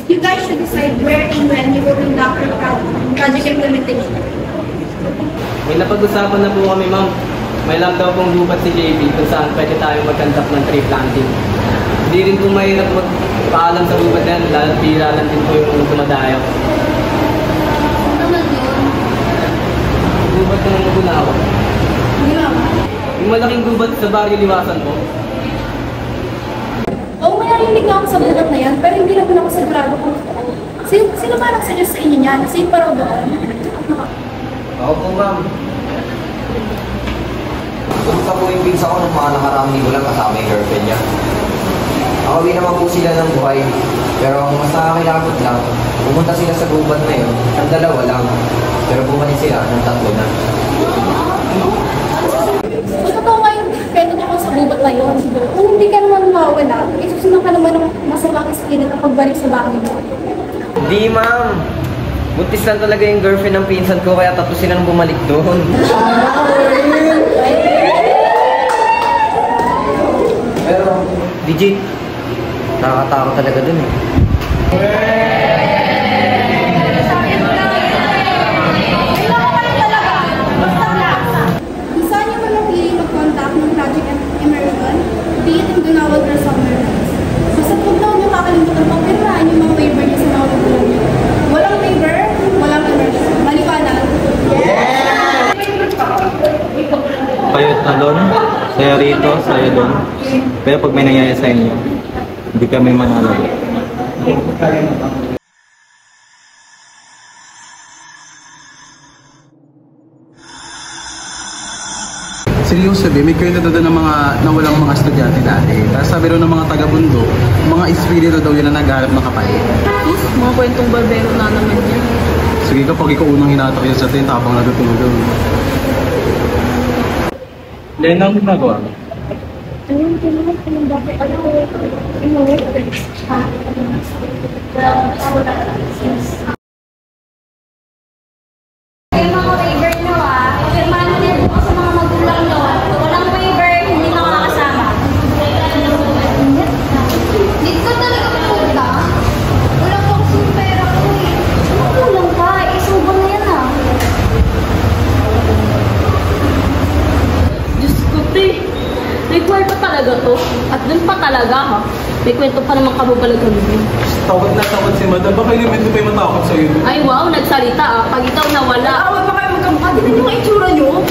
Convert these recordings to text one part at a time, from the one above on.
You guys should decide where and when you will conduct your project implementation. May napag-usapan na po kami, ma'am. May lang daw pong gubat si JB kung saan pwede tayo mag-conduct ng tree planting. Hindi rin po mahirap magpaalam sa gubat na yan, lalo pila lang din po yung dumadayo. Ano naman yun? Gubat ng Bunawa. Yung malaking gubat sa baryo Liwasan po. Oo, may narinig nga ako sa gubat na yan, pero hindi naman ako sigurado kung sino ba nag-suggest sa inyo niyan? Sino pa raw doon? Ako po, ma'am. Pumunta po yung pinsa ko ng mga nakaraang linggo lang kasama yung girlfriend niya. Nakauwi naman po sila ng buhay. Pero ang mas nakakilabot lang, pumunta sila sa gubat na yun, ang dalawa lang. Pero bumalik sila ng 3 na. Totoo nga yung pwede niya ako sa gubat na yun. Kung hindi ka naman mawawala, isusunod ka naman ng masamang iskina kapag balik sa bahay mo. Di, ma'am. Buntis lang talaga yung girlfriend ng pinsan ko, kaya 3 silang bumalik doon. Pero, legit, nakakatakot talaga dun eh. Kung saan niyo man napili mag-contact ng Project Immersion, be it in Gunawad or somewhere else. Basta huwag daw niyo kakalimutan pagpiraan yung mga waiver niyo sa mga magulang niyo. Walang waiver, walang immersion. Maliwanag? Yeah! Kayo talon, saya rito, saya doon. Pero pag may nangyayari sa inyo, hindi kami manalo. Seryoso, may kwento doon ng mga nawalang mga estudyante dati. Tapos sabi rin ng mga taga-bundok, mga espiritu daw yun na nagharap ng kapalit. Mga kwentong barbero na naman yan. Sige kapag ikaw unang hinatak yun sa tent habang natutulog. Then, ang ginagawa? Ayun, kailangan ko ng dapat Yung mga waiver nyo firmahan nyo din po sa mga magulang nyo. Walang waiver, hindi na ako nakasama. Dito ka talaga pumunta? Wala po kasi yung pera ko eh. Kulang ka, isubo na yan Diyos ko, te. Require pa talaga to. At dun pa talaga, ha? May kwento pa naman kababalagan din. Tawag na tawag si madam, baka yung medyo pa yung matakot sa'yo. Ay, wow, nagsalita, ah. Pag ikaw nawala. Awal pa kayo magkamukha. Di ba yung itsura nyo?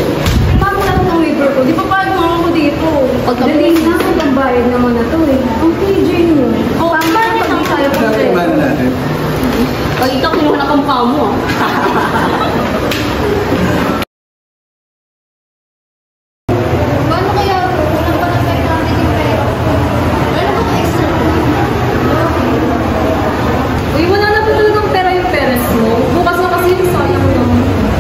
Paano lang ng waiver ko? Di ba paano mga ko dito? Dali na, hanggang bayad naman na to, eh. Ang PJ nyo. Oh, bakit ang sayo pa sa'yo? natin. Pag ikaw kinuha na kamukha mo, ah. Paano kaya kulang pa ng pera natin yung pera ko? Wala ba kang extra? Uy, wala na po talagang pera yung parents mo. Bukas na kasi yung sayang mo.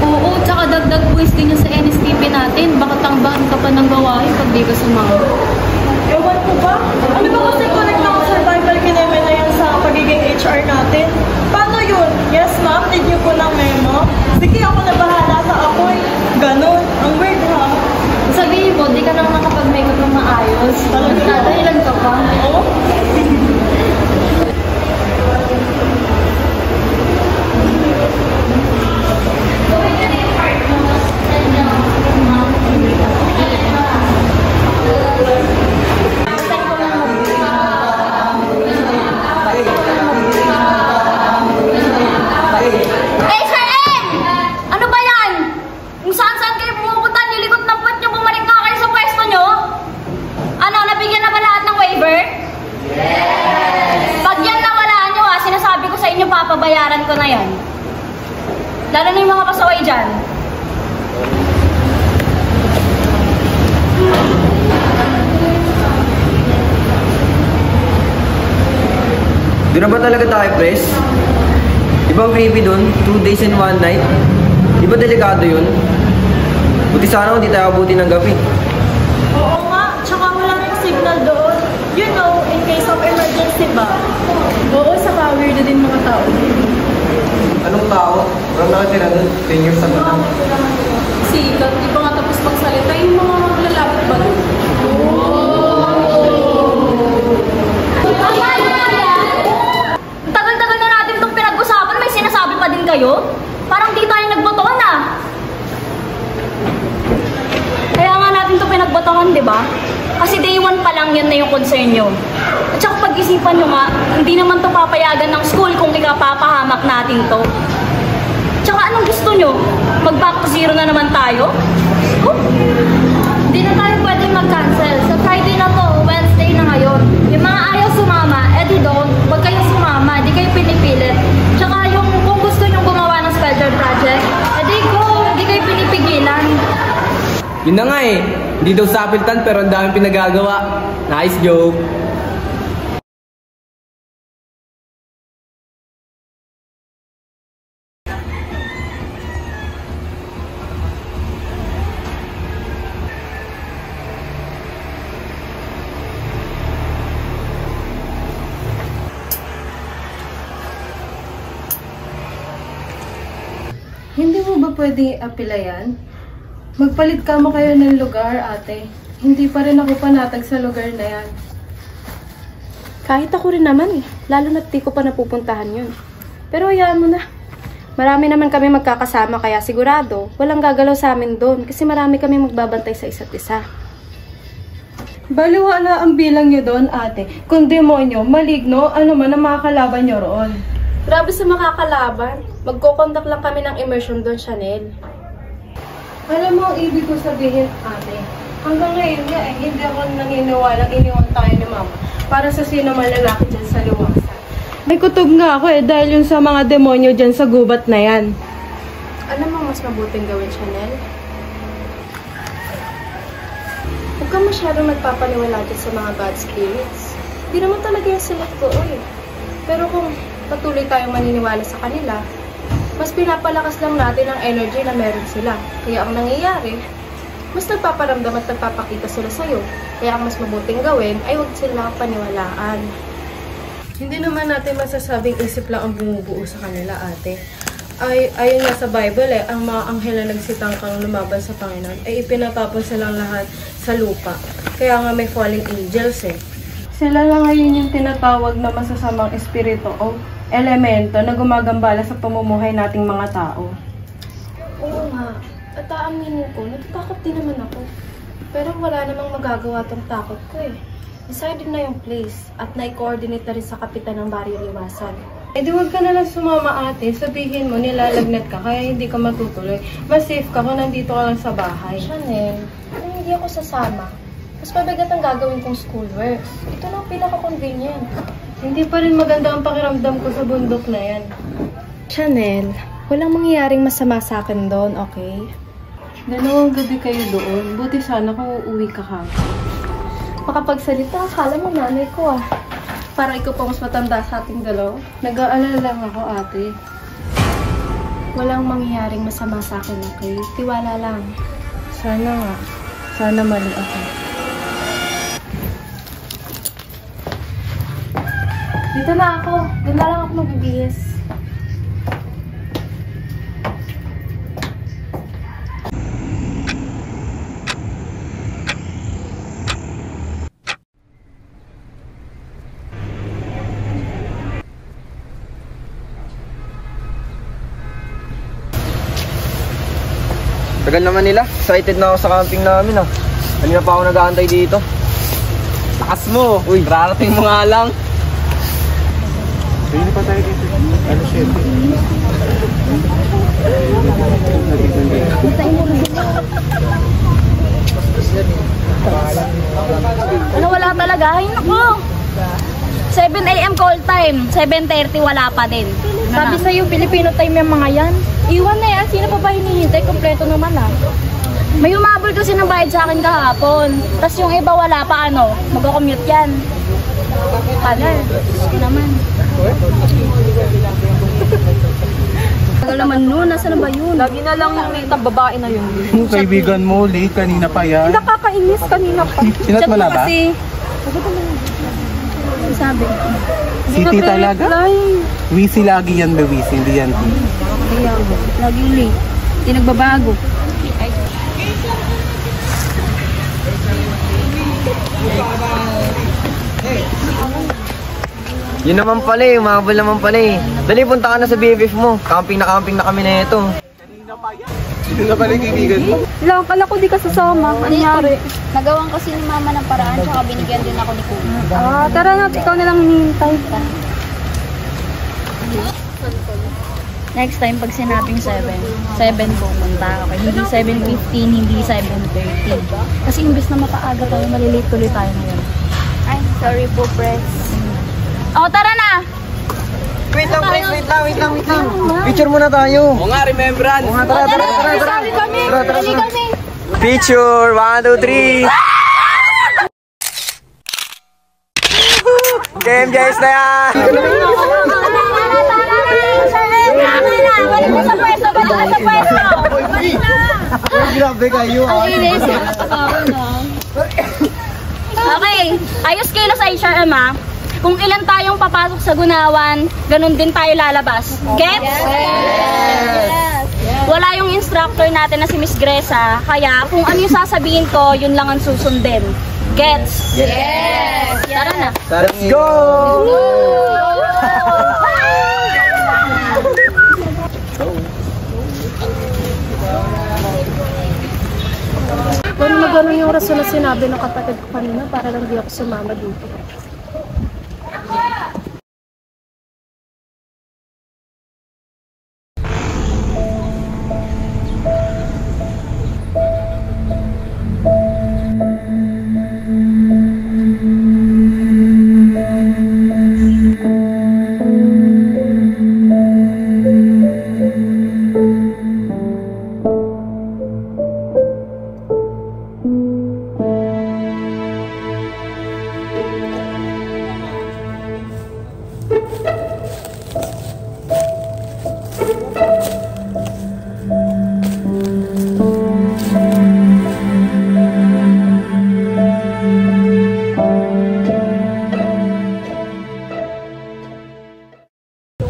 Oo, tsaka dagdag buwis din yun sa NSTP natin. Baka tangbahan ka pa ng gawain pag di ka sumama. Ewan ko ba? Ano ba kasi connect ako sa survival kineme na yan sa pagiging HR natin? Paano yun? Yes ma'am, need niyo po ng memo? Sige, ako na bahala sa apoy. Ganon. Ang weird ha? Sabihin mo, di ka nang nakapag-makeup ng maayos. Talaga? Ilan ka pa? Oo? Eh, Sir N! Ano ba yan? Kung saan-saan kayo pumupunta, nilikot ng puwet nyo, bumalik nga kayo sa pwesto nyo? Ano, nabigyan na ba lahat ng waiver? Yes! Pag yan nawalaan nyo sinasabi ko sa inyo, papabayaran ko na yan. Lalo na yung mga pasaway dyan. Doon na ba talaga tayo, Pres? Di ba ang creepy dun? 2 days and 1 night? Di ba delikado yun? Buti sana kung di tayo abutin ng gabi. Oo nga, tsaka wala rin signal doon. You know, in case of emergency ba? Oo, saka weirdo din mga tao. Anong tao? Walang nakatira dun. 10 years ago na. Sikat, di pa nga tapos magsalita yung mga lalapit ba doon? Tagal-tagal na natin itong pinag-usapan, may sinasabi pa din kayo? Parang di tayo nagbotohan ah. Kaya nga natin itong pinagbotohan, di ba? Kasi day 1 pa lang yan na yung concern nyo. At saka pag-isipan nyo nga, hindi naman to papayagan ng school kung ikapapahamak natin to. Tsaka anong gusto nyo? Mag-back to zero na naman tayo? Hindi na tayo pwedeng mag-cancel. Sa Friday na to, Wednesday na ngayon. Yung mga ayaw sumama, di don't. Huwag kayo sumama, di kayo pinipilit. Tsaka yung kung gusto nyo gumawa ng special project, di go, di kayo pinipigilan. Yun na nga eh. Hindi daw sapiltan pero ang daming pinagagawa. Nice joke. Hindi mo ba pwede i-apila yan? Magpalit ka mo kayo ng lugar, ate. Hindi pa rin ako panatag sa lugar na yan. Kahit ako rin naman eh. Lalo na't di ko pa napupuntahan yun. Pero hayaan mo na. Marami naman kami magkakasama kaya sigurado walang gagalaw sa amin doon kasi marami kami magbabantay sa isa't isa. Baliwala ang bilang nyo doon, ate. Kung demonyo, maligno, ano man ang makakalaban nyo roon. Grabe sa makakalaban. Magko-conduct lang kami ng immersion doon, Chanel. Alam mo ang ibig ko sabihin, ate. Hanggang ngayon nga hindi ako naniniwalang iniwan tayo ni mama para sa sino man lalaki dyan sa luwasan. May kutob nga ako dahil yun sa mga demonyo dyan sa gubat na yan. Alam mo mas mabuting gawin, Chanel? Huwag ka masyadong nagpapaniwala dyan sa mga bad spirits. Di naman talaga yung sila totoo eh. Pero kung patuloy tayong maniniwala sa kanila, mas pinapalakas lang natin ang energy na meron sila. Kaya ang nangyayari, mas nagpaparamdam at nagpapakita sila sa'yo. Kaya ang mas mabuting gawin ay huwag sila paniwalaan. Hindi naman natin masasabing isip lang ang bumubuo sa kanila, ate. Ayon nga sa Bible ang mga anghel na nagsitangkang lumaban sa Panginoon ay ipinatapon silang lahat sa lupa. Kaya nga may falling angels eh. Sila lang ngayon yung tinatawag na masasamang espiritu o elemento na gumagambala sa pamumuhay nating mga tao. Oo nga. At aaminin ko, natatakot din naman ako. Pero wala namang magagawa tong takot ko eh. Decided na yung place at na-coordinate na rin sa kapitan ng Baryo Liwasan. Eh di huwag ka na lang sumama, ate. Sabihin mo, nilalagnat ka kaya hindi ka matutuloy. Mas safe ka kung nandito ka lang sa bahay. Chanel, kung hindi ako sasama, mas mabigat ang gagawin kong schoolworks. Ito lang pinaka-convenient. Hindi pa rin maganda ang pakiramdam ko sa bundok na yan. Chanel, walang mangyayaring masama sa akin doon, okay? 2 gabi kayo doon. Buti sana kung uuwi ka kagad. Makapagsalita, akala mo nanay ko ah. Para ikaw pa mas matanda sa ating dalawa. Nag-aalala lang ako, ate. Walang mangyayaring masama sa akin, okay? Tiwala lang. Sana nga. Sana mali ako. Dito na ako. Doon na lang ako magbibihis. Tagal naman nila. Excited na ako sa camping namin ah. Kanina pa ako nag-aantay dito. Lakas mo! Uy, rarating mo nga lang. Hindi pa tayo dito. Ano siya? Ano wala talaga? Ay naku! 7 AM call time, 7:30 wala pa din. Sabi sa'yo, Filipino time yung mga yan. Iwan na yan, sino pa ba hinihintay? Kompleto naman ah. May umabol kasi ng bayad sa akin kahapon. Tapos yung iba wala pa ano, mag-commute yan. Color, naman. Nasaan na ba yun? Lagi na lang yung late ang babae na yun. Yung kaibigan mo, late, kanina pa yan. Nakakainis kanina pa. Sinat mo na ba? Kasi, sabi. City talaga? Wisi lagi yan, Wisi, hindi yan. Kaya, laging late. Hindi nagbabago. Yun naman pala eh, umabol naman pala eh. Dali, punta ka na sa BFF mo. Camping na kami na ito. Sino na pala yung kaibigan mo? Lang, kala ko di ka sasama. Ano nangyari? Nagawan kasi ni mama ng paraan, tsaka binigyan din ako ni Kuya. Tara na, ikaw na lang hinihintay. Next time, pag sinabing 7 pupunta. Okay, hindi 7:15, hindi 7:30. Kasi imbes na mapaaga tayo, malilate tuloy tayo ngayon. Ay, sorry po, Press. Oh, tara na! Wait lang. Picture muna tayo. Oo nga, remembrance. Oo nga, tara. Sabi kami! Dali kami! Picture, 1, 2, 3. Game guys na yan! Balik mo sa pwesto! Grabe kayo. Okay, ayos kayo sa HRM ha. Kung ilan tayong papasok sa Gunawan, ganun din tayo lalabas. Gets? Yes! Wala yung instructor natin na si Miss Gresa, kaya kung ano yung sasabihin ko, yun lang ang susundin. Gets? Yes! Tara na. Let's go! Kung na gano'n yung rason na sinabi ng kapatid ko kanina para lang di ako sumama dito.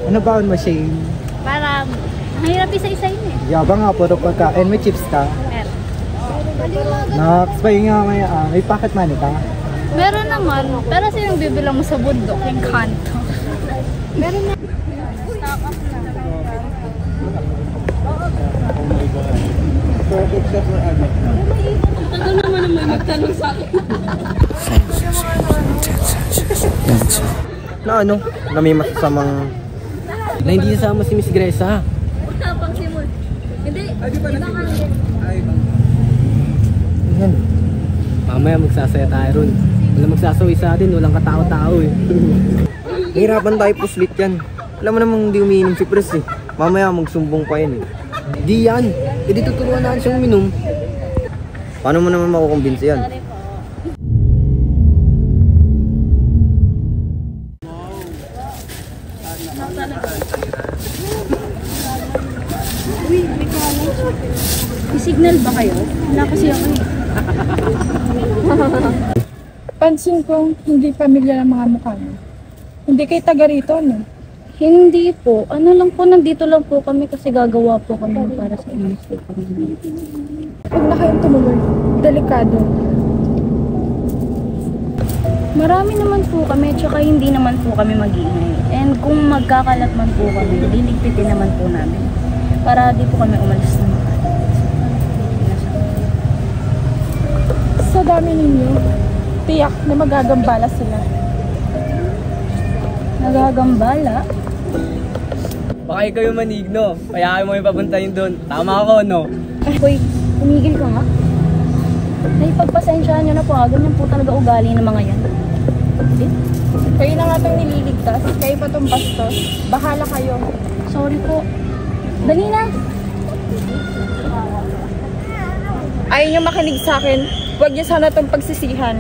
Ano baon mo, Shane? Para, ang hirap isa-isayin eh. Yabang nga, puro pagkain. May chips ka? Meron. Nakakaspayin nga maya. May pocket money ka? Meron naman, pero sino yung bibilang mo sa bundok? Yung kanto. Meron na. Stock up na. Perfect siya for ano? Tagal naman may magtanong sa akin. Na ano? Na may masasamang... Na hindi kasama si Miss Gresa. Tapang si Mon. Hindi. Yan. Mamaya magsasaya tayo ron. Walang magsasawi sa atin, walang katao-tao eh. Hirapan tayo puslit yan. Alam mo namang hindi umiinom si Pres eh. Mamaya magsumbong pa yan eh. Di yan. E di tuturuan natin siyang uminom. Paano mo naman makukumbinsi yan? May signal ba kayo? Wala kasi ako eh. Pansin ko, hindi pamilya ng mga mukha mo. Hindi kayo taga rito, no? Hindi po. Ano lang po, nandito lang po kami kasi gagawa po kami para sa inyo. Huwag na kayong tumuloy. Delikado. Marami naman po kami, tsaka hindi naman po kami mag-iingay. And kung magkakalat man po kami, liligpitin naman po namin. Para di po kami umalis na makakalat. Sa dami ninyo, tiyak na magagambala sila. Nagagambala? Baka ikaw yung manigno. Kaya mo yung papuntahin doon. Tama ako, no? Hoy, tumigil ka nga. Naipagpasensyaan nyo na po. Ganyan po talaga ugali ng mga yan. Okay? Kayo na nga itong nililigtas. Kayo pa itong bastos. Bahala kayo. Sorry po. Dali na. Ayaw nyo makinig sa akin. Huwag nyo sana itong pagsisihan.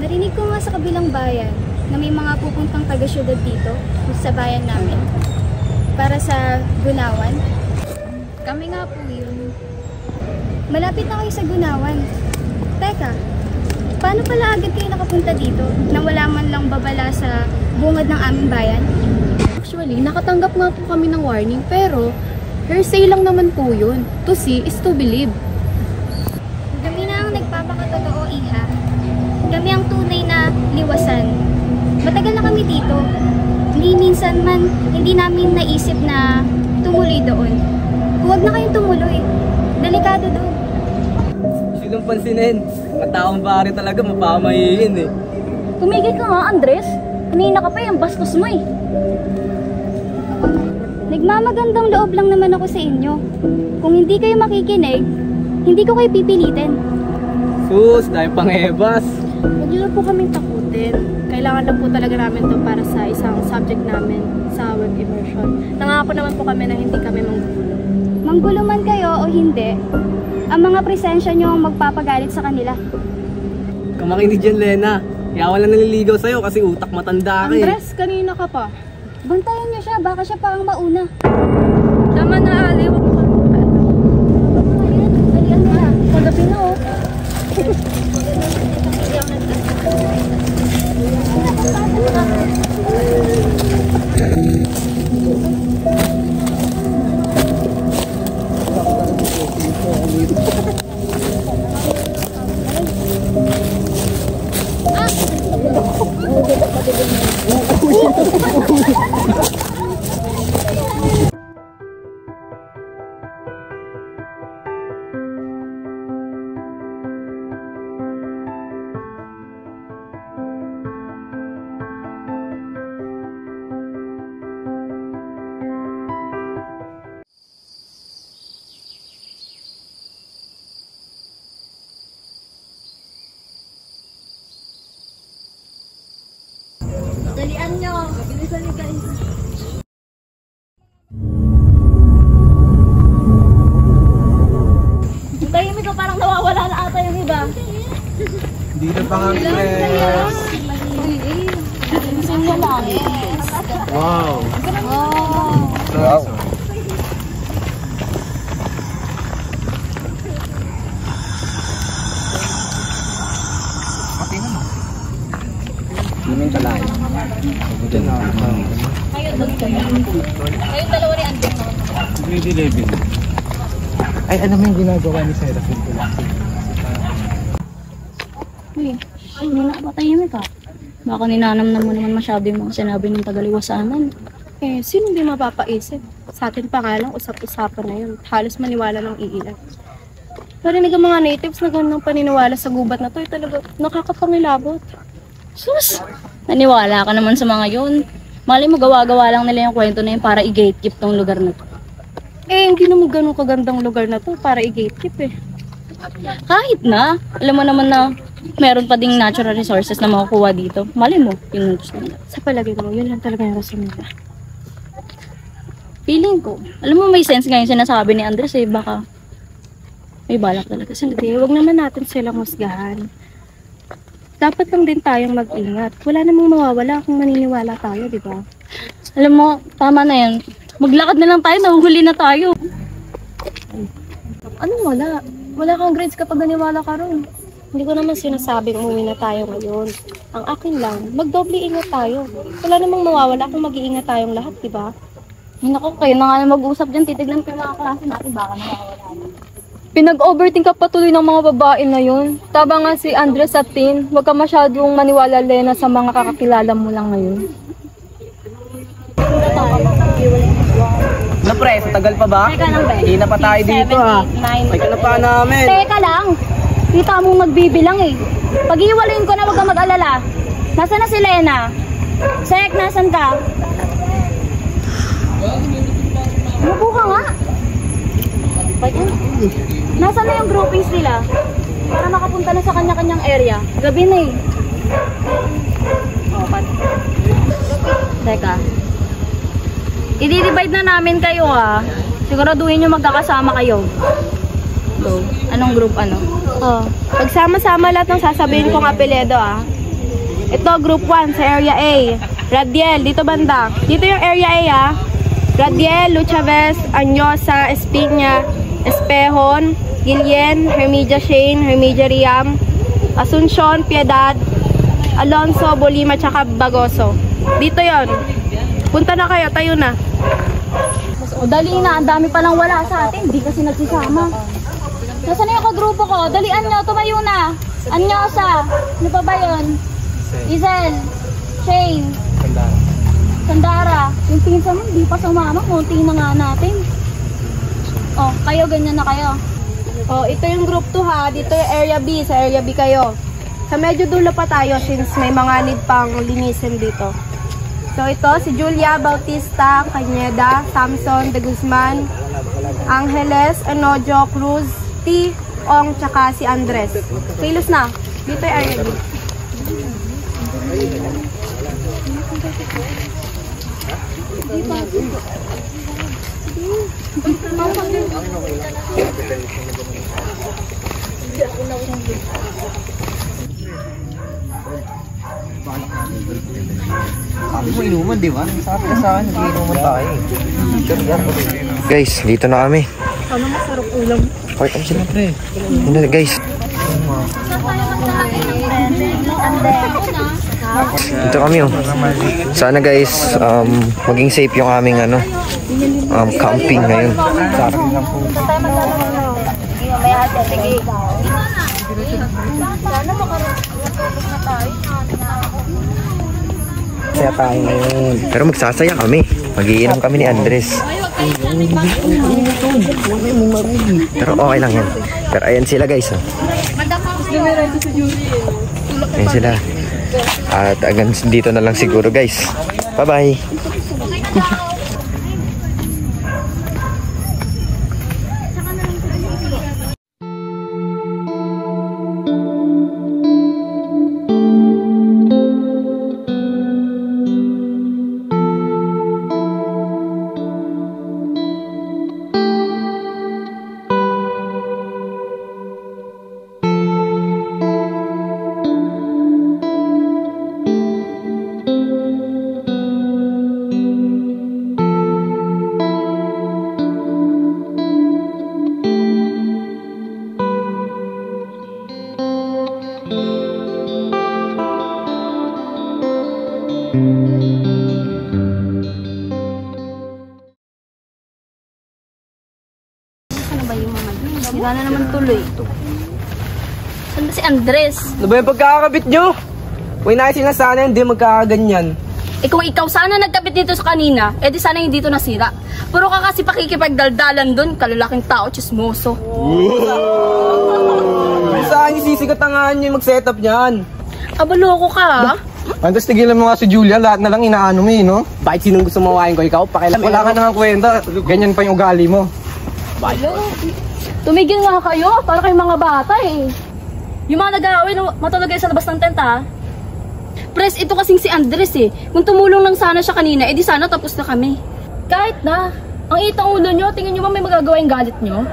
Narinig ko nga sa kabilang bayan na may mga pupuntang taga-syudad dito sa bayan namin para sa Gunawan. Kami nga po yun. Malapit na kayo sa Gunawan. Teka, paano pala agad kayo nakapunta dito nang wala man lang babala sa bungad ng aming bayan? Actually, nakatanggap nga po kami ng warning pero hearsay lang naman po yun. To see is to believe. Kami na ang nagpapakatotoo, Iha. Kami ang tunay na liwasan. Matagal na kami dito. Hindi minsan man, hindi namin naisip na tumuloy doon. Huwag na kayong tumuloy. Delikado doon. Sinong pansinin? Mga taong bari talaga mapamahiin eh. Tumigil ka nga, Andres. Kanina ka pa yung bastos mo eh. Nagmamagandang loob lang naman ako sa inyo. Kung hindi kayo makikinig, hindi ko kayo pipilitin. Sus, dahil pang ebas. Huwag niyo na po kaming takutin. Kailangan lang po talaga namin to para sa isang subject namin sa web immersion. Nangako naman po kami na hindi kami manggugulo. Manggulo man kayo o hindi, ang mga presensya nyo ang magpapagalit sa kanila. Kamakinig dyan, Lena. Kaya wala naliligaw sa'yo kasi utak matanda ka eh. Andres, kanina ka pa. Bantayan nyo siya, baka siya pa ang mauna. Tama na, Ali. Huwag mo kalimutan. Ayan, dalian na lang. Pagabi na, oh. Dalian nyo. Bilisan nyo guys. Tahimik ka, parang nawawala na ata yung iba. Dito pa nga, Chris. Wow. Wow. Yung kalay. Kayo doon kayo. Kayong dalawa ni Andres. Grade 11. Ay, alam mo yung ginagawa ni Seraphine ko lang. Uy, hindi na ba tahimik ka? Baka ninanamnam mo naman masyado yung mga sinabi ng tagaliwasanan. Eh, sino hindi mapapaisip? Sa atin pa nga lang, usap-usapan na yun. Halos maniwala ng iilan. Narinig ang mga natives na ganun paniniwala sa gubat na to, talaga nakakapangilabot. Sus! Naniwala ka naman sa mga yun. Mali mo gawa-gawa lang nila yung kwento na yun para i-gatekeep tong lugar na to. Eh, hindi naman ganun kagandang lugar na to para i-gatekeep eh. Kahit na, alam mo naman na meron pa ding natural resources na makukuha dito. Mali mo, yun yung gusto nila. Sa palagay mo, yun lang talaga yung rason nila. Feeling ko, alam mo may sense nga yung sinasabi ni Andres eh, baka may balak talaga sila. Hindi, huwag naman natin silang husgahan. Dapat lang din tayong mag-ingat. Wala namang mawawala kung maniniwala tayo, di ba? Alam mo, tama na yan. Maglakad na lang tayo, nahuhuli na tayo. Anong wala? Wala kang grades kapag naniwala ka ron. Hindi ko naman sinasabing umuwi na tayo ngayon. Ang akin lang, magdoble ingat tayo. Wala namang mawawala kung mag-iingat tayong lahat, di ba? Ay, naku, kayo na nga mag-usap dyan. Titignan ko yung mga klase natin. Baka nawawala. Pinag-overthink ka patuloy ng mga babae na yun. Tama nga si Andres at Tin, huwag ka masyadong maniwala, Lena, sa mga kakakilala mo lang ngayon. Na pre, sa tagal pa ba? Teka lang, be. Hindi na pa tayo dito ha. May kanapa namin. Teka lang. Kita mong magbibilang eh. Pag-iwalayin ko na, huwag kang mag-alala. Nasaan na si Lena? Sek, nasan ka? Umupo ka nga. Nasaan na yung groupings nila? Para makapunta na sa kanya-kanyang area. Gabi na eh. Oh, teka. I-divide na namin kayo ha. Siguraduhin nyo magkakasama kayo. So, anong group ano? Oh, pagsama-sama lahat ng sasabihin kong apelyido ah. Ito, group 1 sa area A. Radiel, dito banda. Dito yung area A, ha. Radiel, Luchavez, Anyosa, Espiña, Espehon, Gilien, Hermedia Shane, Hermedia Riam, Asuncion, Piedad, Alonso, Bolima, tsaka Bagoso. Dito yon. Punta na kayo, tayo na. O dali na, ang dami palang wala sa atin. Hindi kasi nagsisama. Nasaan na yung kagrupo ko? Dalian nyo, tumayo na. Anyosa, ano pa ba yun? Izel, Shane, Sandara. Yung pinsan mo, hindi pa sumama. Munti na nga natin. O, kayo, ganyan na kayo. O, ito yung group 2 ha. Dito yung area B. Sa area B kayo. Sa medyo dulo pa tayo since may mga need pang linisin dito. So, ito si Julia Bautista, Cañeda, Samson, De Guzman, Angeles, Enojo, Cruz, T. Ong, tsaka si Andres. Kilos na. Dito yung area B. Sabi mo inuman, di ba? Sabi ka sa akin, inuman tayo. Guys, dito na kami. Ano masarap ulam? Part time sila, pre. Hindi, guys. Dito kami, oh. Sana guys, maging safe yung aming camping ngayon. Saya tayo ngayon. Pero magsasaya kami. Mag-iinom kami ni Andres. Pero okay lang yan. Pero ayan sila guys. Oh. Ayan sila. At hanggang dito na lang siguro guys. Bye-bye. Ano ba yung mga yun? Sila na naman tuloy. Saan ba si Andres? Ano ba yung pagkakabit nyo? Huwag na kayo sinasana, hindi magkakaganyan. Eh kung ikaw sana nagkabit dito sa kanina, eh di sana hindi dito nasira. Puro ka kasi pakikipagdaldalan dun, kalalaking tao, chismoso. Saan yung sisikatangan nyo yung mag-setup niyan? Abaloko ka, ha? Antes tigilan mo nga si Julia, lahat na lang inaano mo no? Bakit sinong gusto mawain ko? Ikaw, pakialam. Wala ka naman kwenta, ganyan pa yung ugali mo. Tumigil nga kayo, para kayong mga bata eh. Yung mga nag-aaway, matulog kayo sa labas ng tent ha. Pres, ito kasing si Andres eh. Kung tumulong lang sana siya kanina, edi sana tapos na kami. Kahit na, ang itang ulo nyo, tingin nyo ba may magagawa yung galit nyo?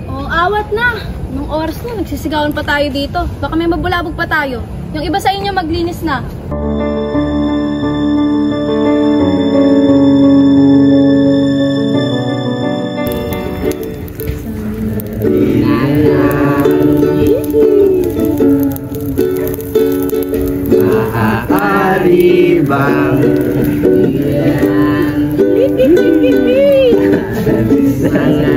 Oh, awat na. Nung oras na, nagsisigawan pa tayo dito. Baka may mabulabog pa tayo. Yung iba sa inyo maglinis na. Maaari bang sana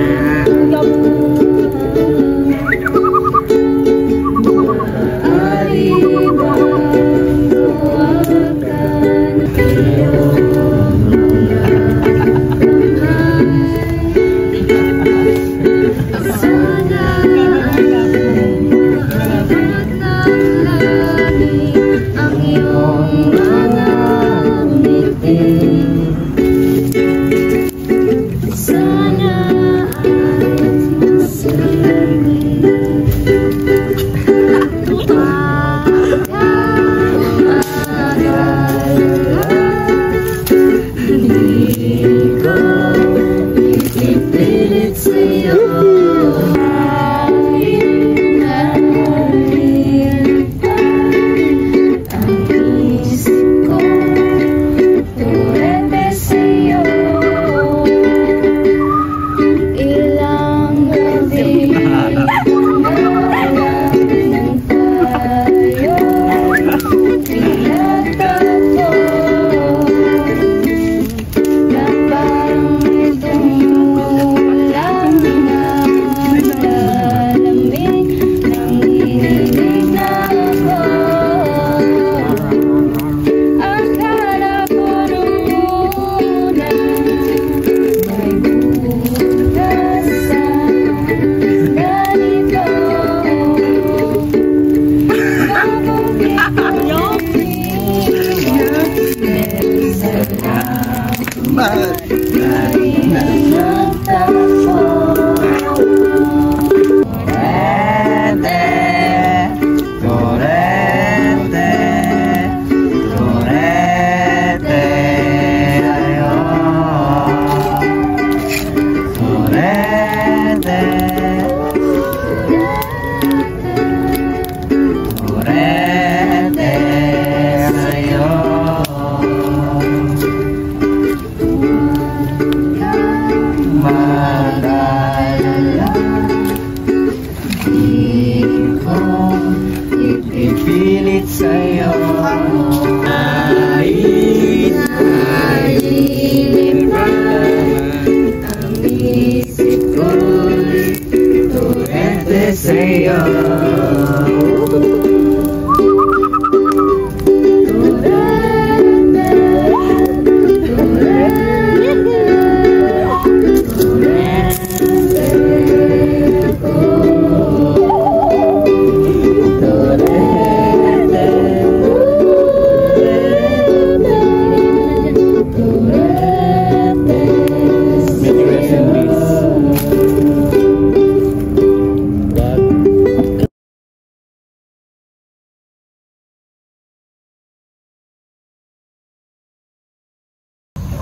ang iyong mga ngiti.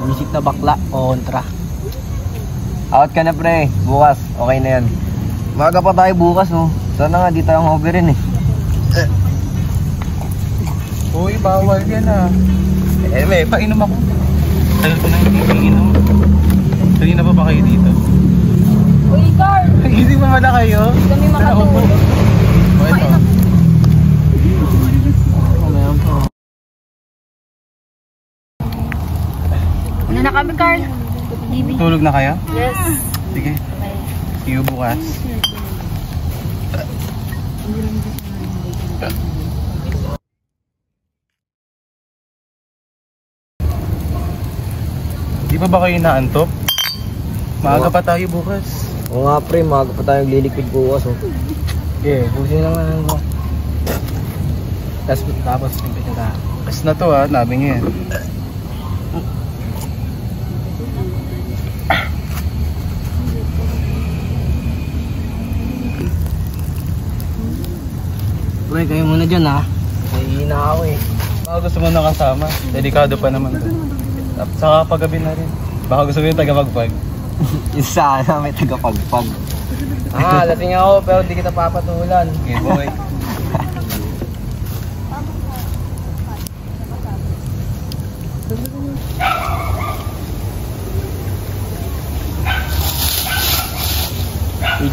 Isip na bakla o kontra. Out ka na pre, bukas, okay na yan. Maga pa tayo bukas no, sana nga di tayong overin eh. Uy, bawal yan ah. May painom ako. Tagal ko na hindi inom. Kanina pa ba kayo dito? Uy, Carl! Hindi pa mala kayo? Kami makatulog. Ito. Ano na kami, Carl? Bibi. Tulog na kayo? Yes. Sige. See you bukas. Di pa ba kayo inaantok? Maaga pa tayo bukas. Oo nga pre, maaga pa tayong lilikid bukas oh. Okay, busin lang naman ko. Tapos limpit na. Kas na to ah, namin yan. Pre, kayo muna dyan ha. Nahihina ako eh. Baka gusto mo na kasama. Delikado pa naman to. Saka paggabi na rin. Baka gusto mo yung tagapagpag. Isa na may tagapagpag. Lasing ako pero di kita papatulan. Okay boy.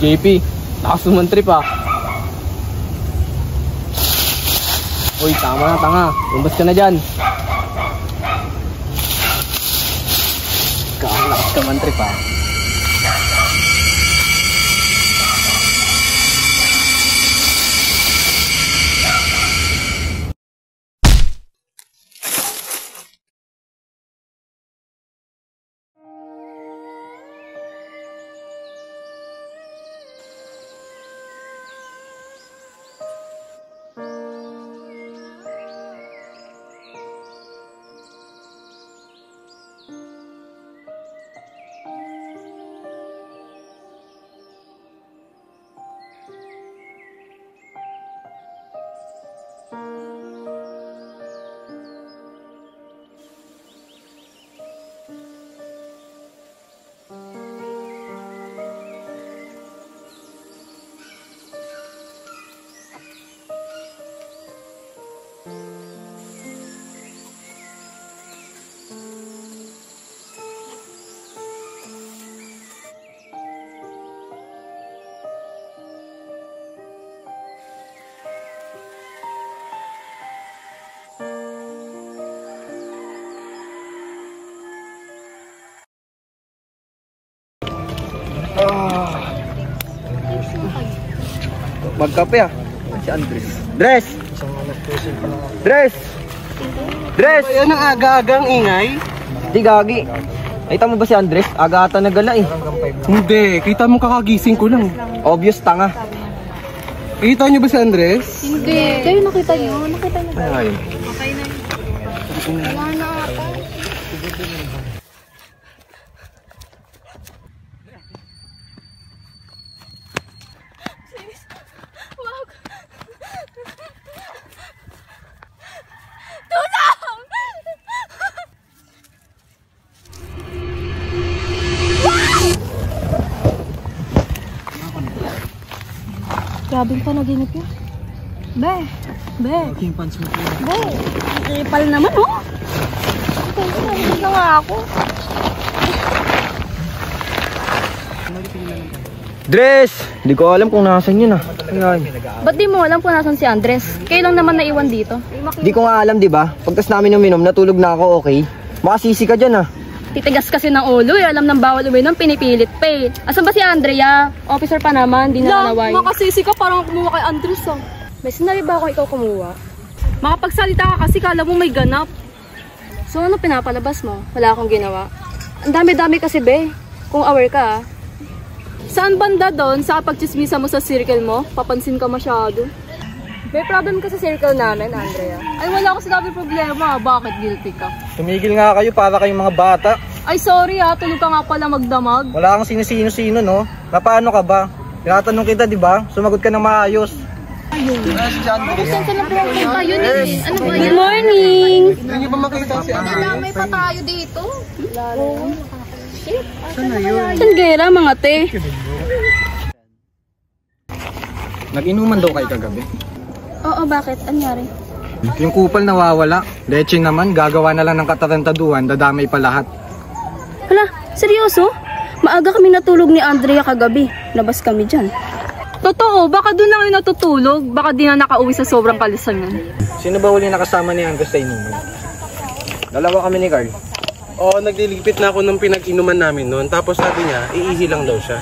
JP, nakasumantrip ah. Uy, tama na tanga. Lumbas ka na dyan. Lakas ka man trip ah. Magkape ah. Si Andres. Dres! Dres! Dres! Ayun ang aga-agang ingay. Di gagi. Nakita mo ba si Andres? Aga ata nagala eh. Hindi, kita mo kakagising ko lang. Obvious tanga. Kita niyo ba si Andres? Hindi. Kayo nakita niyo? Nakita niyo ba? Ay. Okay na. Wala na ata. Grabe pa naginip yun. Be! King pants mo po. Be! Tripal naman, oh! Naginip na nga ako. Dres! Di ko alam kung nasan yun ah. Ayan. Ba't di mo alam kung nasan si Andres? Kayo lang naman naiwan dito. Di ko nga alam, di ba? Pagkas namin uminom, natulog na ako, okay? Makasisi ka dyan ah. Titigas kasi ng ulo eh. Alam ng bawal uminom, pinipilit pa eh. Asan ba si Andrea? Officer pa naman, di na nanaway. Makasisi ka, parang kumuha kay Andres ah. May sinabi ba ako ikaw kumuha? Makapagsalita ka kasi kala mo may ganap. So ano pinapalabas mo? Wala akong ginawa. Ang dami-dami kasi be. Kung aware ka ah. Saan banda doon? Sa pagchismisa mo sa circle mo? Papansin ka masyado. May problem ka sa circle namin, Andrea. Ay, wala akong sinabi problema. Bakit guilty ka? Tumigil nga kayo para kayong mga bata. Ay, sorry ha. Tulog ka nga pala magdamag. Wala kang sinisino-sino, no? Paano ka ba? Tinatanong kita, di ba? Sumagot ka ng maayos. Ayun. Saan na po ang tayo ni? Ano ba? Good morning! Hindi ba makita si Andres? May pa tayo dito. Saan na yun? Saan gera, mga te? Nag-inuman daw kayo kagabi. Oo, bakit? Anyari? Yung kupal nawawala. Leche naman, gagawa na lang ng katarantaduhan, dadamay pa lahat. Hala, seryoso? Maaga kami natulog ni Andrea kagabi. Labas kami dyan. Totoo, baka doon lang yung natutulog. Baka di na nakauwi sa sobrang kalisangan. Sino ba huli nakasama ni Andres sa inuman? Dalawa kami ni Carl. Oo, nagliligpit na ako ng pinag-inuman namin noon. Tapos sabi niya, iihi lang daw siya.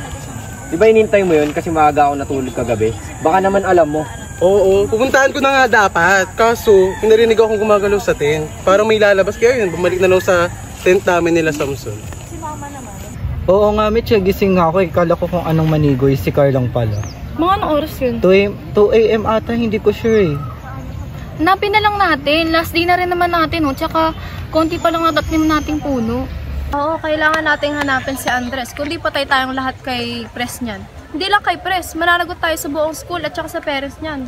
Di ba inintay mo yun kasi maaga ako natulog kagabi? Baka naman alam mo. Oo, pupuntahan ko na nga dapat. Kaso, pinarinig akong gumagalaw sa tent. Parang may lalabas. Kaya yun, bumalik na lang sa tent namin nila Samson. Oo nga, Mitch, gising nga ako. Kala ko kung anong manigoy, si Carl lang pala. Mga anong oras yun? 2 a.m. ata, hindi ko sure eh. Hanapin na lang natin. Last day na rin naman natin. Oh. Tsaka, konti pa lang natatnim nating puno. Oo, kailangan nating hanapin si Andres. Kundi patay tayong lahat kay Pres niyan. Hindi lang kay Pres, mananagot tayo sa buong school at saka sa parents niyan.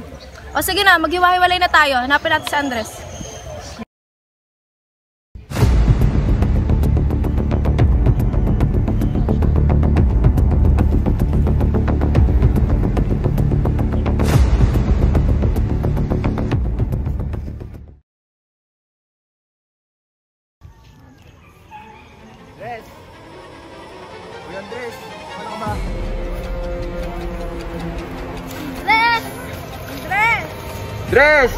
O sige na, maghiwa-hiwalay na tayo. Hanapin natin si Andres. Dres!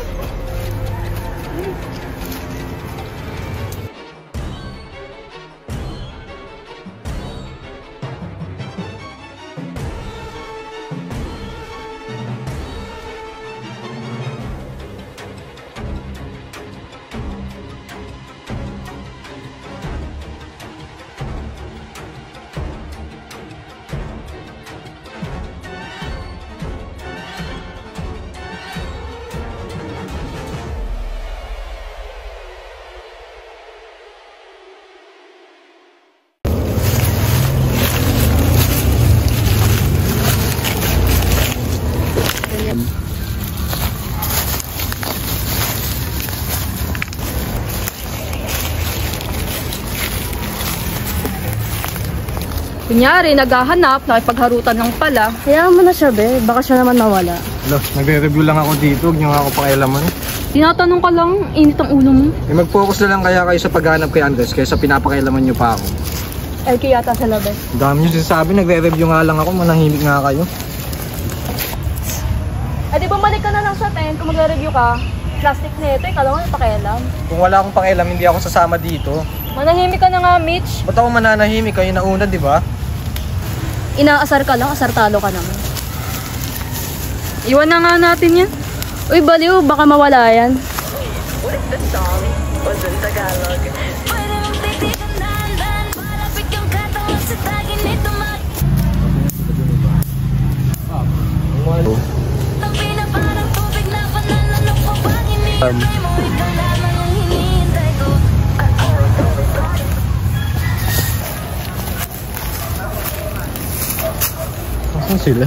Kunyari, naghahanap, nakipagharutan lang pala. Hayaan mo na siya, be. Baka siya naman mawala. Hello, nagre-review lang ako dito. Huwag niyo nga ako pakialaman. Tinatanong ka lang, init ang ulo mo. Eh, mag-focus na lang kaya kayo sa paghanap kay Andres kaysa pinapakialaman niyo pa ako. LK yata sa labas. Ang dami niyo sinasabi, nagre-review nga lang ako, manahimik nga kayo. Eh di bumalik ka na lang sa tent kung magre-review ka. Plastic na ito, ikaw lang pakialam. Kung wala akong pakialam, hindi ako sasama dito. Manahimik ka na nga, Mitch. Ba't ako mananahimik? Kayo nauna, di ba? Inaasar ka lang, asartalo ka naman. Iwan na nga natin yan. Uy, baliw, baka mawala yan. Nasaan sila?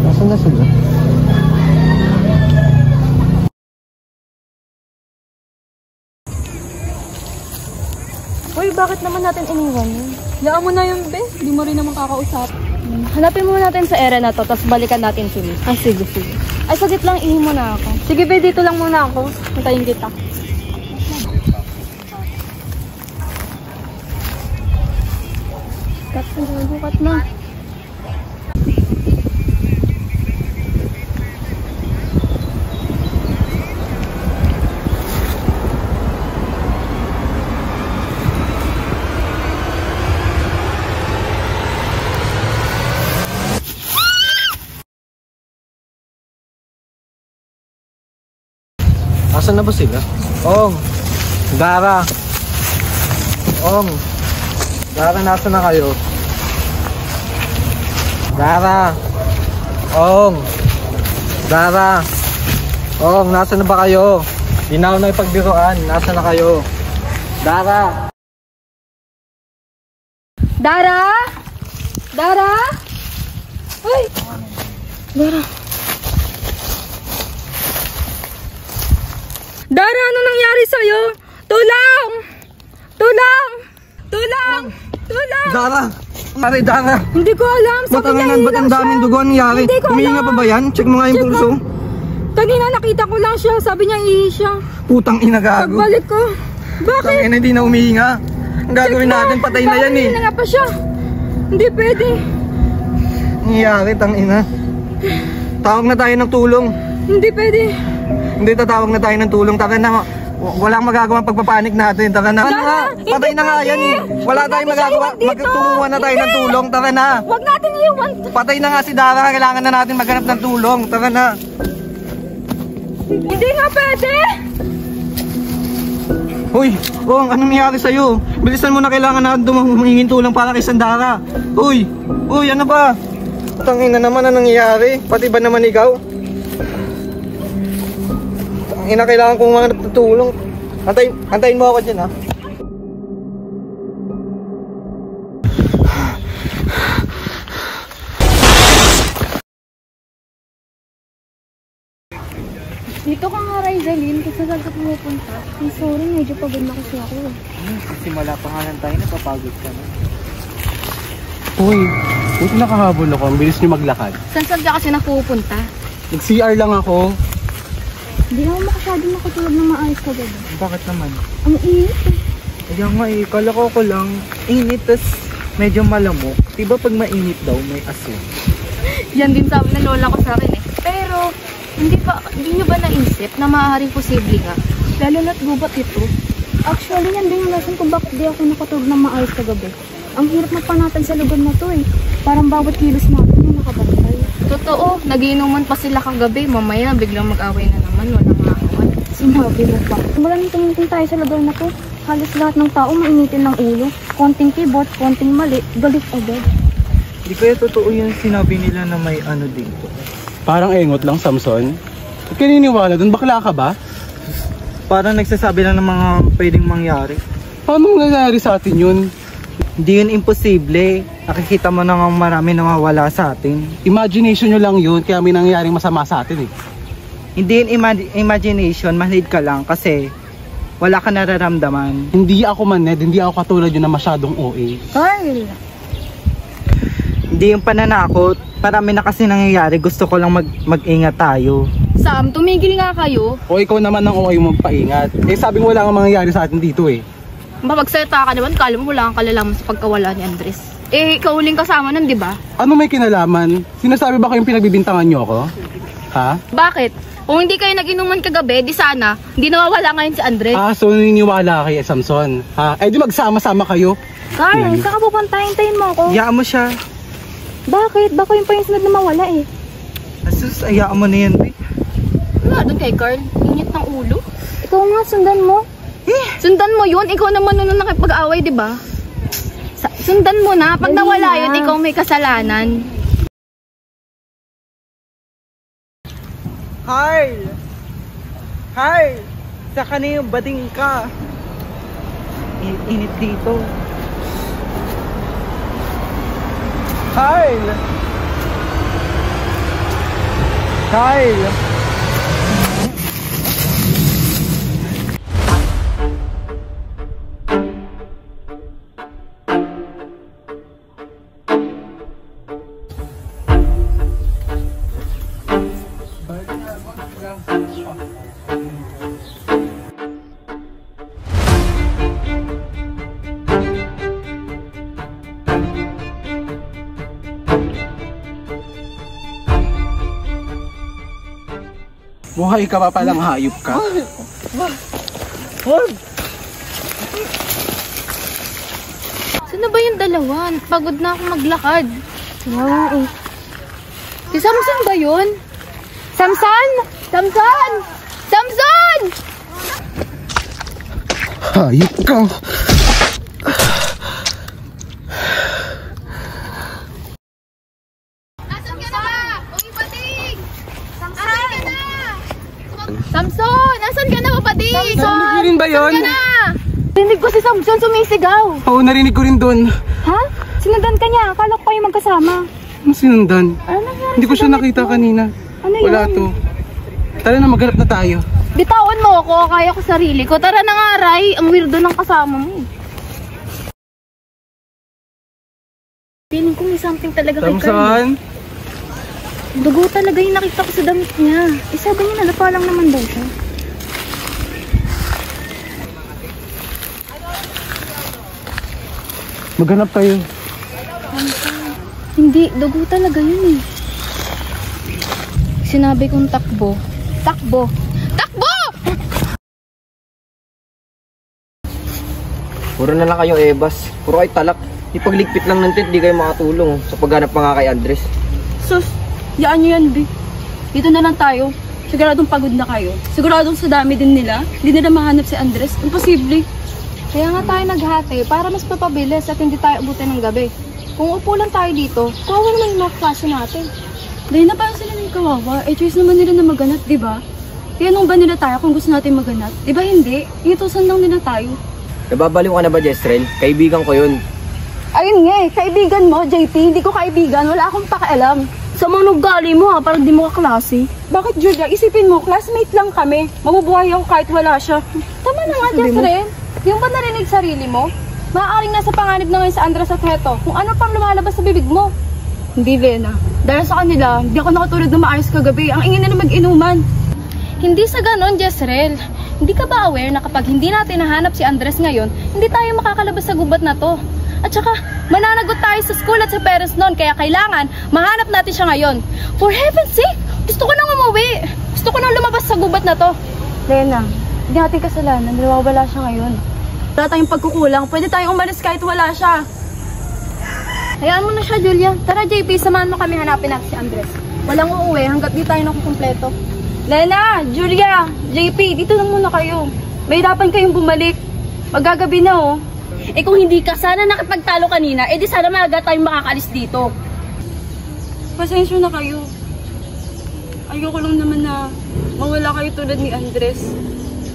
Nasaan na sila? Uy, bakit naman natin iniwan yun? Yaan mo na yun, be. Di mo rin naman kakausap. Hanapin muna natin sa area na to, tapos balikan natin si Mitch. Ay, sige, sige. Ay, sagit lang, ihi mo na ako. Sige, be, dito lang muna ako. Hintayin kita. Cut na. Asan na ba sila? Ong! Dara! Ong! Dara, nasa na kayo? Dara! Ong! Dara! Ong, nasa na ba kayo? Di na ako nakipagbiruan. Nasa na kayo? Dara! Dara? Dara? Ay! Dara. Dara, ano nangyari sa'yo? Tulong! Tulong! Tulong! Tulong! Dara! Pare, Dara! Hindi ko alam. Sabi niya ba't ang daming dugo? Ang nangyari? Huminga pa ba yan? Check mo nga yung pulso. Kanina nakita ko lang siya. Sabi niya ihi siya. Putang ina, gago. Pagbalik ko. Bakit? Putang ina, hindi na humihinga. Ang gagawin natin, patay na yan eh. Bakit nga pa siya? Hindi pwede. Nangyari, tang ina. Tawag na tayo ng tulong. Hindi pwede. Hindi, tatawag na tayo ng tulong. Tara na, walang magagawa pagpapanik natin. Tara na. Patay na nga yan eh. Wala tayong magagawa. Magtutunguhan na tayo ng tulong. Tara na. Huwag natin iwan. Patay na nga si Dara. Kailangan na natin maghanap ng tulong. Tara na. Hindi nga pwede. Uy, Ong, anong nangyari sa'yo? Bilisan mo na, kailangan natin humingin tulong para kay Sandara. Uy, ano ba? Tangin na naman, anong nangyari? Pati ba naman ikaw? Tangin na, kailangan kong maghanap ng tulong. Antayin mo ako dyan, ha? Dito ka nga, Rizalyn, kasi saan ka pumupunta? I'm sorry, medyo pagod na kasi ako. Simula pa nga lang tayo, napapagod ka na. Uy, buti nakahabol ako. Ang bilis niyo maglakad. Saan ka kasi napupunta? Nag-CR lang ako. Hindi ako masyadong makatulog na maayos kagabi. Bakit naman? Ang init eh. Kaya nga eh, kala ko lang, init tas medyo malamok. Diba pag mainit daw, may asin? Yan din sabi ng lola ko sa akin eh. Pero, hindi nyo ba naisip na maaaring posible ka? Lalo na't gubat ito. Actually, yan din yung lesson kung bakit di ako nakatulog na maayos kagabi. Ang hirap magpanatan sa lugar na to eh. Parang bawat kilos natin yung nakabantay. Totoo, nagiinuman pa sila kagabi. Mamaya biglang mag-away na naman, walang makakawan. Sinabi mo pa. Mula nang tumingin tayo sa lugar na to, halos lahat ng tao mainitin ng ulo. Konting keyboard, konting mali, galit agad. Di kaya totoo yung sinabi nila na may ano dito? Parang engot lang, Samson. Huwag ka niniwala dun, bakla ka ba? Parang nagsasabi lang ng mga pwedeng mangyari. Paano nangyari sa atin yun? Hindi yun imposible. Nakikita mo na nga marami nawawala sa atin. Imagination nyo lang yun, kaya may nangyaring masama sa atin eh. Hindi yun imagination, manhid ka lang kasi wala ka nararamdaman. Hindi ako maned, hindi ako katulad yun na masyadong OA. Carl! Hindi yung pananakot. Marami na kasi nangyayari, gusto ko lang mag-ingat tayo. Sam, tumigil nga kayo. O ikaw naman ang OA mo magpaingat. Eh sabi mo wala kang mangyayari sa atin dito eh. Mapagsalita ka naman, kala mo wala kang kalalaman sa pagkawala ni Andres. Eh, ikaw huling kasama nun, di ba? Ano may kinalaman? Sinasabi ba kayong pinagbibintangan nyo ako? Ha? Bakit? Kung hindi kayo nag-inuman kagabi, di sana, hindi nawawala ngayon si Andres. Ah, so naniniwala kay Samson. Ha? Eh di magsama-sama kayo. Carl, saan ka pupunta? Hintayin mo ako. Hayaan mo siya. Bakit? Baka yung pa yung sunod na mawala eh. Asus, hayaan mo na yan. Wala doon kay Carl. Init ng ulo. Ikaw nga, sundan mo. Sundan mo yun. Ikaw naman nun nakipag-away, di ba? Sundan mo na. Pag nawala yun, ikaw may kasalanan. Carl! Carl! Saka na yung bading ka. Init dito. Carl! Carl! Buhay ka pa palang hayop ka. Saan na ba yung dalawa? Pagod na ako maglakad. Wow. Si Samson ba yun? Samson! Samson! Samson! Samson! Hayop ka! Samson! Nasaan ka na, papating? Narinig niyo rin ba yun? Nasaan ka na? Narinig ko si Samson sumisigaw. Oo, narinig ko rin dun. Ha? Sinundan ka niya. Akala ko kayo magkasama. Ano sinundan? Ano nangyari? Hindi ko siya nakita kanina. Ano yun? Wala to. Tara na, maghanap na tayo. Bitawan mo ako. Kaya ko sarili ko. Tara na nga, Ray. Ang weirdo ng kasama mo. Feeling ko may something talaga kay Carl. Samson? Dugo talaga yung nakita ko sa damit niya. Sabi niya, nalapa lang naman daw siya. Maghanap tayo. Hindi, dugo talaga yun eh. Sinabi kong takbo. Takbo! Takbo! Puro na lang kayong ebas. Puro kayo talak. Ipagligpit lang ng tent, di kayo makatulong sa paghanap pa nga kay Andres. Sus, yaan nyo yan, B. Dito na lang tayo. Siguradong pagod na kayo. Siguradong sa dami din nila. Hindi nila mahanap si Andres. Imposible. Kaya nga tayo naghati para mas papabilis at hindi tayo abutin ng gabi. Kung upo lang tayo dito, kawawa naman yung mga klase natin. Dahil na parang sila ng kawawa. Choice naman nila na maganap, di ba? Tinanong ba nila tayo kung gusto natin maganap? Di ba hindi? Inutusan lang nila tayo. Nababaliw ka na ba, Jestrel? Kaibigan ko yun. Ayun nga eh, kaibigan mo, JP. Hindi ko kaibigan. Wala akong pakialam. Sa mga ugali mo ha, parang di mo kaklase. Bakit, Julia? Isipin mo, classmate lang kami. Mabubuhay ako kahit wala siya. Tama na nga, Jessren. Yung ba narinig sarili mo? Maaaring nasa panganib na ngayon sa Andres at Heto kung ano pang lumalabas sa bibig mo. Hindi, Lena. Dahil sa kanila, hindi ako nakatulog na maayos kagabi. Ang ingin nila mag-inuman. Hindi sa ganon, Jessrel. Hindi ka ba aware na kapag hindi natin nahanap si Andres ngayon, hindi tayo makakalabas sa gubat na to? At saka, mananagot tayo sa school at sa parents noon, kaya kailangan mahanap natin siya ngayon. For heaven's sake, gusto ko nang umuwi. Gusto ko nang lumabas sa gubat na to. Lena, hindi natin kasalanan. Nawawala siya ngayon. Wala tayong pagkukulang. Pwede tayong umalis kahit wala siya. Hayaan mo na siya, Julia. Tara, JP, samahan mo kami hanapin natin si Andres. Walang uuwi hanggat di tayo nakukumpleto. Lena, Julia, JP, dito na muna kayo. May hirapan kayong bumalik. Magagabi na oh. Eh kung hindi ka sana nakipagtalo kanina, eh di sana maaga tayong makakalis dito. Pasensya na kayo. Ayoko lang naman na mawala kayo tulad ni Andres.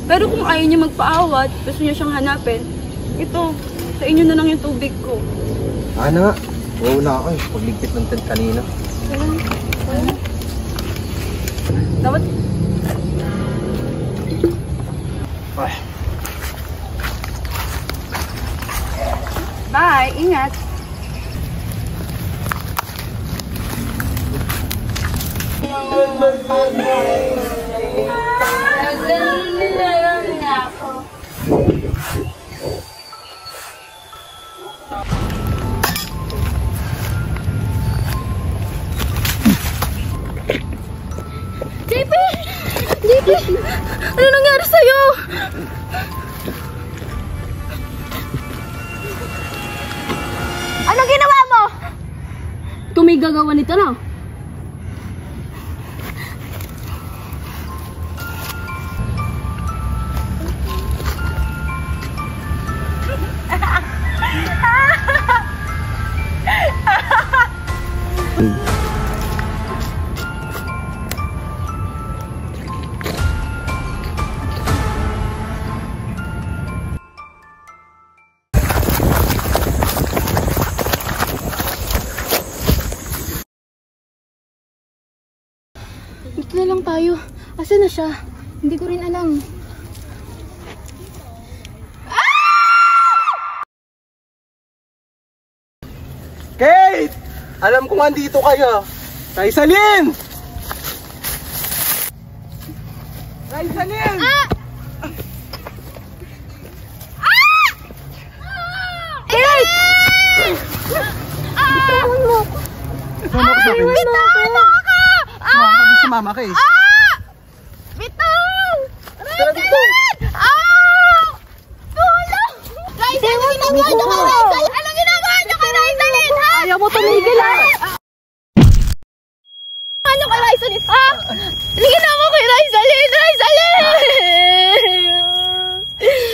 Pero kung ayaw niya magpaawat, gusto niya siyang hanapin, ito, sa inyo na lang yung tubig ko. Ana nga, wala ako eh. Pagligpit ng tent kanina. Dapat... Ay. Bye, ingat. JP! JP! Ano nangyari sa'yo? Anong ginawa mo? Tumigagawa nito na. Dito na lang tayo. Asan na siya? Hindi ko rin alam. Kate! Alam kong andito kayo. Raisalyn! Raisalyn! Kate! Bitawan mo ako. Sumama ko sa akin. Bitawan mo ako! Sumama ka, sumama ka eh. Bitaw! Tara dito! Tulong! Raisa, anong ginagawa niyo kay Raisa? Anong ginagawa niyo kay Raisa? Ayaw mo tumigil ah! Ano kay Raisa? Hindi mo kay Rizalyn! Rizalyn!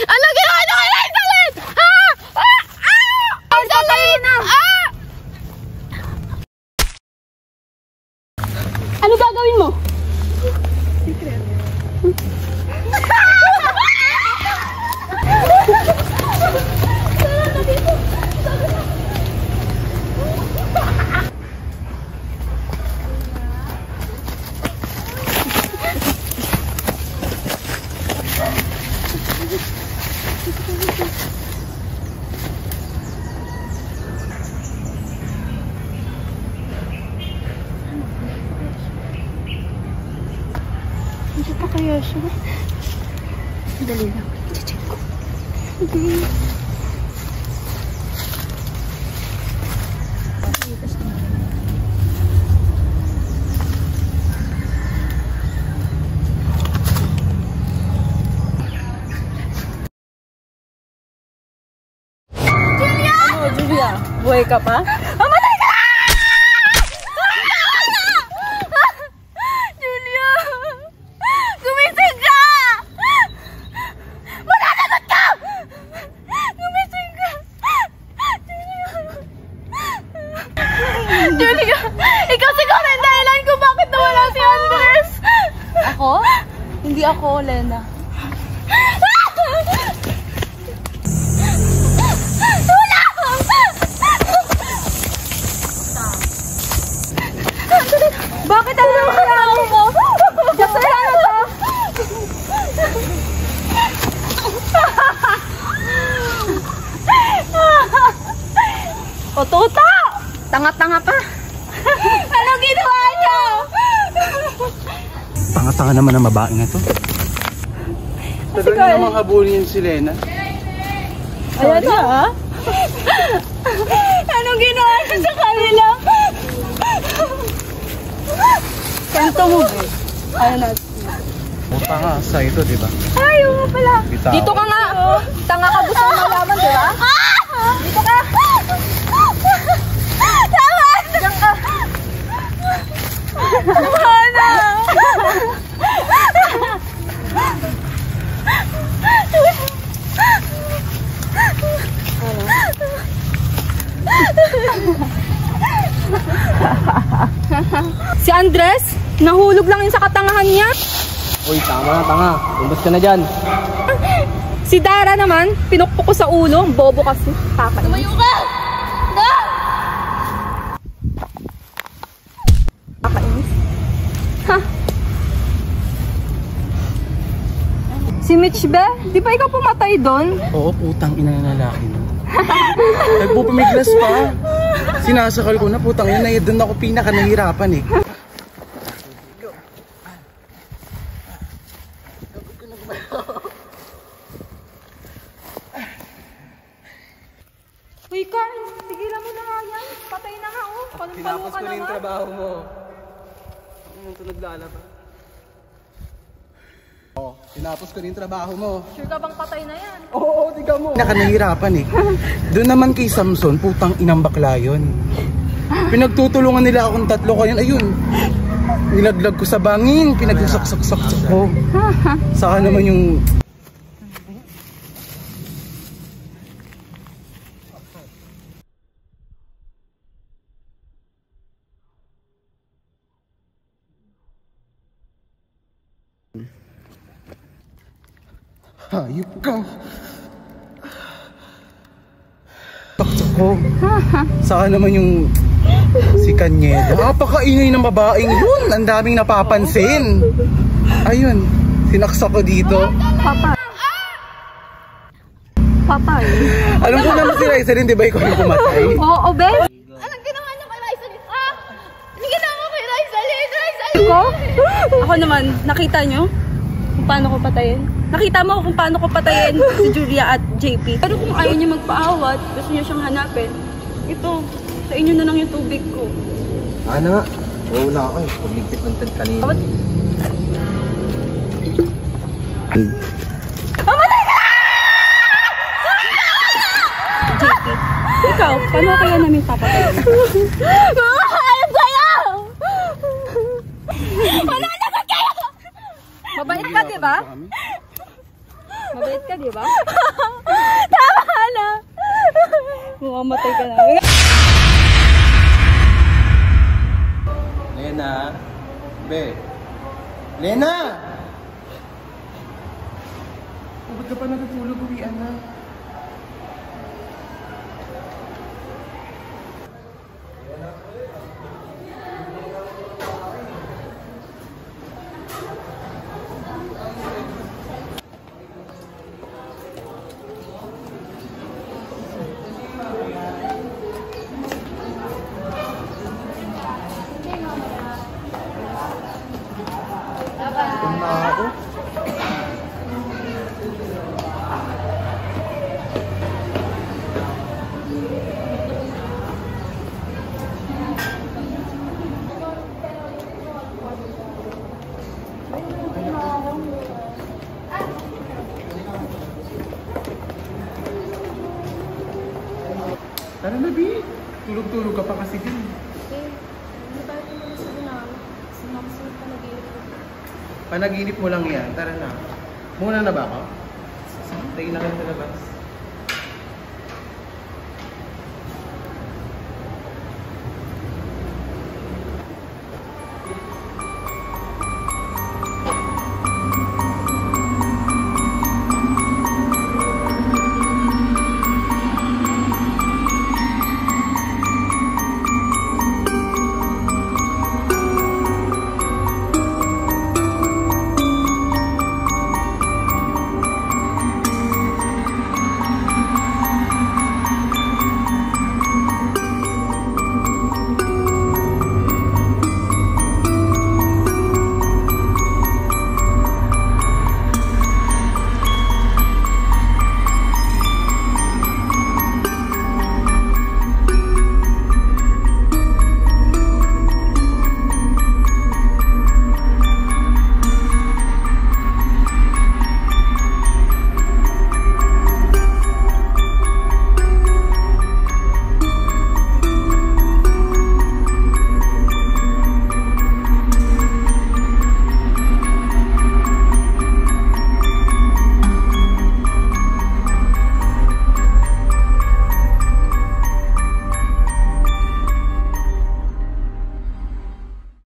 Ano ginawa niyo kay Rizalyn? Rizalyn! Ano gagawin mo? Secret. Hindi pa kaya siya? Dali lang. I-check ko. Okay. Ano, Julia? Buhay ka pa? Mamatay ka! Julia! Gumising ka! Mananagot ka! Gumising ka! Julia! Ikaw siguro ang dahilan kung bakit nawala si Andres! Ako? Hindi ako, Lena. Bakit ang nangyayari mo? Kasalanan to! O, tuta! Tanga-tanga pa! Ano ginawa niyo? Tanga-tanga naman ang babae na to. Tagal niyo namang habulin si Lena. Ayan na, ha? Anong ginawa niyo sa kanila? Kanto mo, be. Ayan na. Tanga sa ito, di ba? Ay, oo pala. Bitaw. Dito ka nga. Tanga ka, gusto mo malaman, di ba? Dito ka. Tama! Diyan ka. Tama na! Si Andres, nahulog lang yun sa katangahan niya. Uy, tama na, tanga. Umbas ka na dyan. Si Dara naman, pinukpok ko sa ulo. Ang bobo kasi. Kakainis. Tumayo ka! No! Kakainis. Ha? Si Mitch, be? Di ba ikaw pumatay doon? Oo, putang ina na lalaki na. Nagpupumiglas pa. Sinasakal ko na, putang ina. Doon ako pinaka nahihirapan eh. Uy, Carl, tigilan mo na nga yan. Patay na nga, oh. Tinapos ko na yung trabaho mo. Ano ito naglalaba? Oo, tinapos ko na yung trabaho mo. Sure ka bang patay na yan? Oo, tiga mo. Nakanahirapan eh. Doon naman kay Samson, putang inang bakla yun. Pinagtutulungan nila akong tatlo ko yun. Ayun. Nilaglag ko sa bangin. Pinagsasak-sak-sak ko. Saka naman yung... Hayop ka. Taksak ko. Saka naman yung si Kanyeda. Napakaingay ng babaeng yun. Ang daming napapansin. Ayun. Sinaksak ko dito. Patay. Alam ko naman si Raisa rin, di ba ikaw yung pumatay? Oo, be. Anong ginawa niyo kay Rizalyn? Anong ginawa mo kay Rizalyn? Rizalyn! Ko? Ako naman, nakita nyo kung paano ko patayin? Nakita mo kung paano ko patayin si Julia at JP. Pero kung ayaw niyo magpaawat, gusto niyo siyang hanapin, ito, sa inyo na lang yung tubig ko. Ano nga? Wala ako eh. Pagligpit ng tent kanina. Mamatay ka! JP, ikaw, paano kaya namin papatayin? Mga hayop kayo! Mananagot kayo! Mabait ka, di ba? Mabait ka, di ba? Tama na! Mamamatay ka na. Lena! Be! Lena! Ba't ka pa natutulog? Uwian na. Tara na, Bi. Tulog-tulog ka pa kasi din. Hindi tayo pumunta sa ginama. Sinakasal panaginip ko. Panaginip mo lang yan. Tara na. Muna na ba ako? Tingin na kayo sa labas.